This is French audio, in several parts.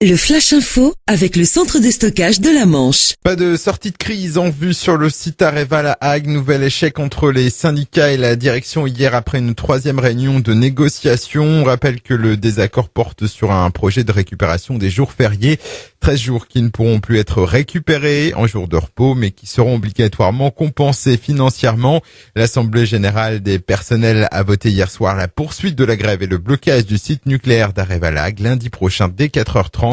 Le Flash Info avec le centre de stockage de la Manche. Pas de sortie de crise en vue sur le site Areva La Hague. Nouvel échec entre les syndicats et la direction hier après une troisième réunion de négociation. On rappelle que le désaccord porte sur un projet de récupération des jours fériés. 13 jours qui ne pourront plus être récupérés en jours de repos, mais qui seront obligatoirement compensés financièrement. L'Assemblée générale des personnels a voté hier soir la poursuite de la grève et le blocage du site nucléaire d'Areva La Hague lundi prochain dès 4h30.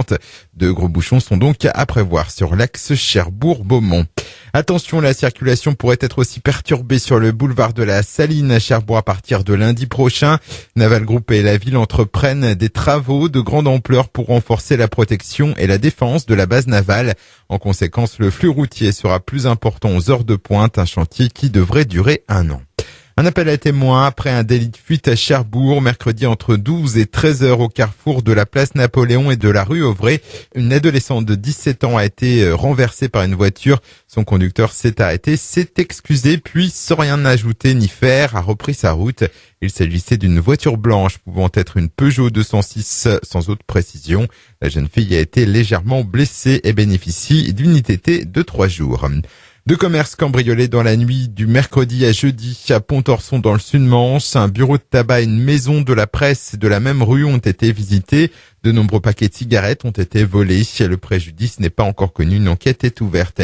De gros bouchons sont donc à prévoir sur l'axe Cherbourg-Beaumont. Attention, la circulation pourrait être aussi perturbée sur le boulevard de la Saline à Cherbourg à partir de lundi prochain. Naval Group et la ville entreprennent des travaux de grande ampleur pour renforcer la protection et la défense de la base navale. En conséquence, le flux routier sera plus important aux heures de pointe, un chantier qui devrait durer 1 an. Un appel à témoins après un délit de fuite à Cherbourg, mercredi entre 12 et 13 heures au carrefour de la place Napoléon et de la rue Auvray. Une adolescente de 17 ans a été renversée par une voiture. Son conducteur s'est arrêté, s'est excusé, puis sans rien ajouter ni faire, a repris sa route. Il s'agissait d'une voiture blanche pouvant être une Peugeot 206 sans autre précision. La jeune fille a été légèrement blessée et bénéficie d'une ITT de 3 jours. 2 commerces cambriolés dans la nuit du mercredi à jeudi à Pontorson dans le Sud-Manche. Un bureau de tabac et une maison de la presse de la même rue ont été visités. De nombreux paquets de cigarettes ont été volés. Le préjudice n'est pas encore connu. Une enquête est ouverte.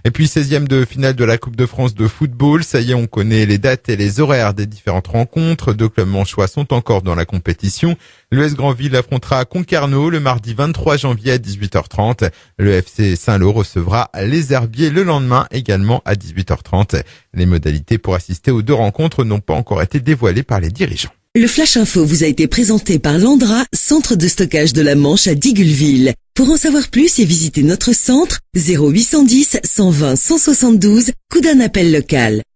Et puis 16e de finale de la Coupe de France de football. Ça y est, on connaît les dates et les horaires des différentes rencontres. 2 clubs manchois sont encore dans la compétition. L'US Granville affrontera Concarneau le mardi 23 janvier à 18h30. Le FC Saint-Lô recevra les Herbiers le lendemain également à 18h30. Les modalités pour assister aux 2 rencontres n'ont pas encore été dévoilées par les dirigeants. Le Flash Info vous a été présenté par Landra, centre de stockage de la Manche à Digulville. Pour en savoir plus et visiter notre centre, 0810 120 172, coup d'un appel local.